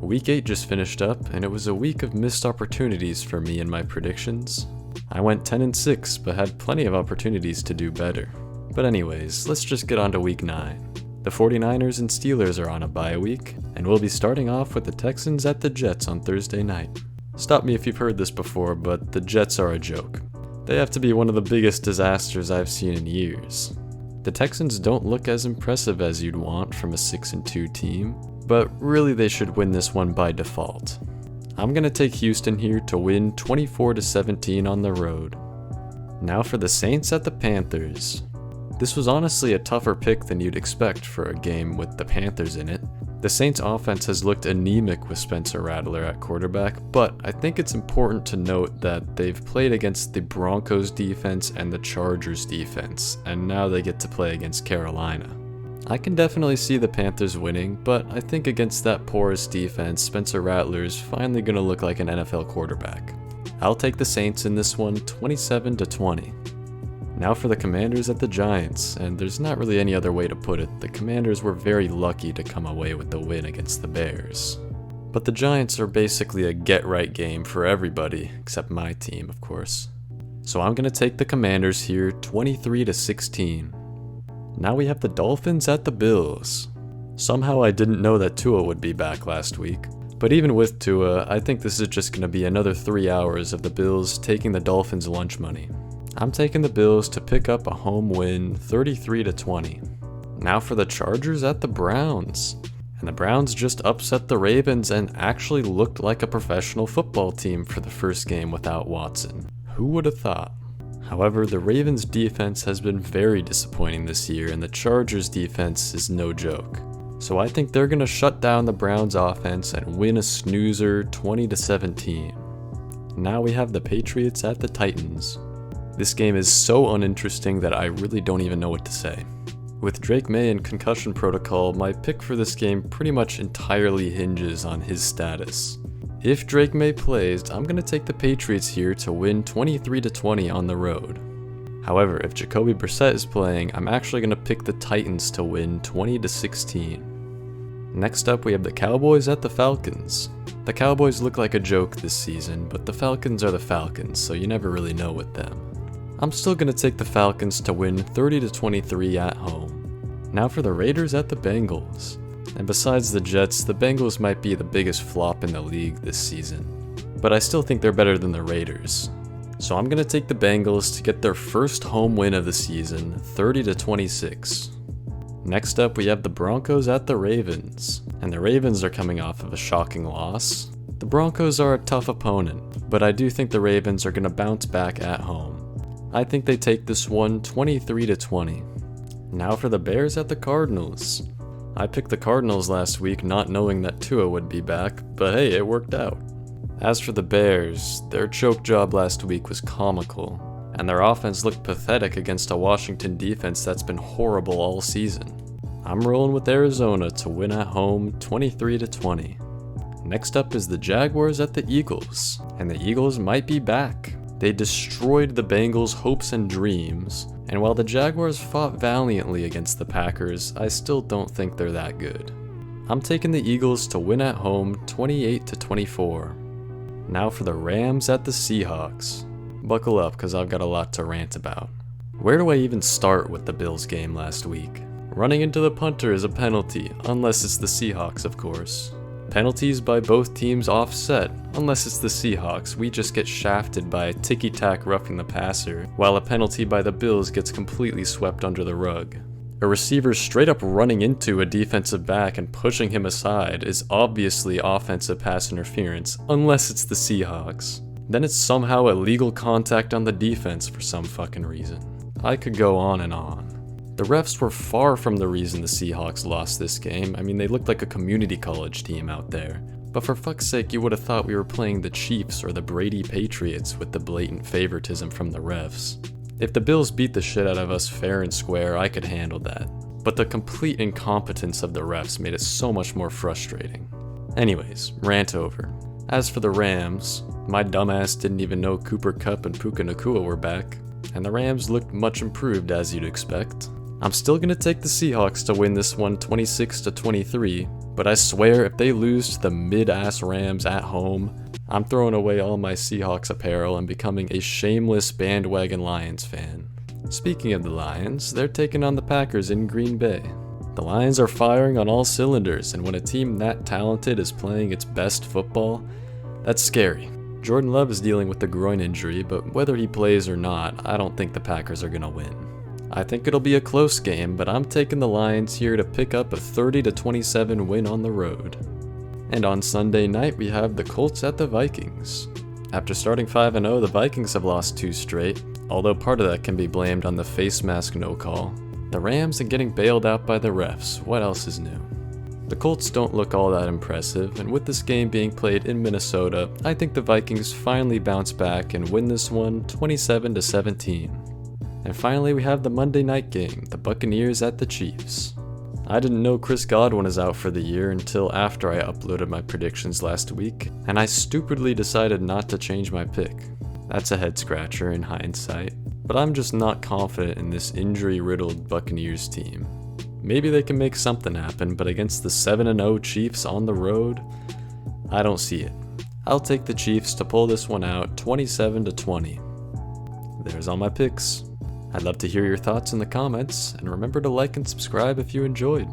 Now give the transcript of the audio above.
Week 8 just finished up, and it was a week of missed opportunities for me and my predictions. I went 10-6, but had plenty of opportunities to do better. But anyways, let's just get on to week 9. The 49ers and Steelers are on a bye week, and we'll be starting off with the Texans at the Jets on Thursday night. Stop me if you've heard this before, but the Jets are a joke. They have to be one of the biggest disasters I've seen in years. The Texans don't look as impressive as you'd want from a 6-2 team, but really they should win this one by default. I'm gonna take Houston here to win 24-17 on the road. Now for the Saints at the Panthers. This was honestly a tougher pick than you'd expect for a game with the Panthers in it. The Saints offense has looked anemic with Spencer Rattler at quarterback, but I think it's important to note that they've played against the Broncos defense and the Chargers defense, and now they get to play against Carolina. I can definitely see the Panthers winning, but I think against that porous defense, Spencer Rattler is finally going to look like an NFL quarterback. I'll take the Saints in this one 27-20. Now for the Commanders at the Giants, and there's not really any other way to put it. The Commanders were very lucky to come away with the win against the Bears. But the Giants are basically a get-right game for everybody, except my team, of course. So I'm going to take the Commanders here 23-16. Now we have the Dolphins at the Bills. Somehow I didn't know that Tua would be back last week. But even with Tua, I think this is just going to be another 3 hours of the Bills taking the Dolphins' lunch money. I'm taking the Bills to pick up a home win 33-20. Now for the Chargers at the Browns. And the Browns just upset the Ravens and actually looked like a professional football team for the first game without Watson. Who would have thought? However, the Ravens' defense has been very disappointing this year, and the Chargers' defense is no joke. So I think they're going to shut down the Browns' offense and win a snoozer 20-17. Now we have the Patriots at the Titans. This game is so uninteresting that I really don't even know what to say. With Drake May in concussion protocol, my pick for this game pretty much entirely hinges on his status. If Drake May plays, I'm going to take the Patriots here to win 23-20 on the road. However, if Jacoby Brissett is playing, I'm actually going to pick the Titans to win 20-16. Next up, we have the Cowboys at the Falcons. The Cowboys look like a joke this season, but the Falcons are the Falcons, so you never really know with them. I'm still going to take the Falcons to win 30-23 at home. Now for the Raiders at the Bengals. And besides the Jets, the Bengals might be the biggest flop in the league this season. But I still think they're better than the Raiders. So I'm going to take the Bengals to get their first home win of the season, 30-26. Next up, we have the Broncos at the Ravens. And the Ravens are coming off of a shocking loss. The Broncos are a tough opponent, but I do think the Ravens are going to bounce back at home. I think they take this one 23-20. Now for the Bears at the Cardinals. I picked the Cardinals last week not knowing that Tua would be back, but hey, it worked out. As for the Bears, their choke job last week was comical, and their offense looked pathetic against a Washington defense that's been horrible all season. I'm rolling with Arizona to win at home 23-20. Next up is the Jaguars at the Eagles, and the Eagles might be back. They destroyed the Bengals' hopes and dreams, and while the Jaguars fought valiantly against the Packers, I still don't think they're that good. I'm taking the Eagles to win at home 28-24. Now for the Rams at the Seahawks. Buckle up, because I've got a lot to rant about. Where do I even start with the Bills game last week? Running into the punter is a penalty, unless it's the Seahawks, of course. Penalties by both teams offset. Unless it's the Seahawks, we just get shafted by a ticky-tack roughing the passer, while a penalty by the Bills gets completely swept under the rug. A receiver straight up running into a defensive back and pushing him aside is obviously offensive pass interference, unless it's the Seahawks. Then it's somehow illegal contact on the defense for some fucking reason. I could go on and on. The refs were far from the reason the Seahawks lost this game. I mean, they looked like a community college team out there. But for fuck's sake, you would have thought we were playing the Chiefs or the Brady Patriots with the blatant favoritism from the refs. If the Bills beat the shit out of us fair and square, I could handle that. But the complete incompetence of the refs made it so much more frustrating. Anyways, rant over. As for the Rams, my dumbass didn't even know Cooper Kupp and Puka Nacua were back, and the Rams looked much improved as you'd expect. I'm still going to take the Seahawks to win this one 26-23, But I swear, if they lose to the mid-ass Rams at home, I'm throwing away all my Seahawks apparel and becoming a shameless bandwagon Lions fan. Speaking of the Lions, they're taking on the Packers in Green Bay. The Lions are firing on all cylinders, and when a team that talented is playing its best football, that's scary. Jordan Love is dealing with a groin injury, but whether he plays or not, I don't think the Packers are gonna win. I think it'll be a close game, but I'm taking the Lions here to pick up a 30-27 win on the road. And on Sunday night, we have the Colts at the Vikings. After starting 5-0, the Vikings have lost 2 straight, although part of that can be blamed on the face mask no call. The Rams are getting bailed out by the refs. What else is new? The Colts don't look all that impressive, and with this game being played in Minnesota, I think the Vikings finally bounce back and win this one 27-17. And finally, we have the Monday night game, the Buccaneers at the Chiefs. I didn't know Chris Godwin is out for the year until after I uploaded my predictions last week, and I stupidly decided not to change my pick. That's a head scratcher in hindsight, but I'm just not confident in this injury-riddled Buccaneers team. Maybe they can make something happen, but against the 7-0 Chiefs on the road, I don't see it. I'll take the Chiefs to pull this one out 27-20. There's all my picks. I'd love to hear your thoughts in the comments, and remember to like and subscribe if you enjoyed.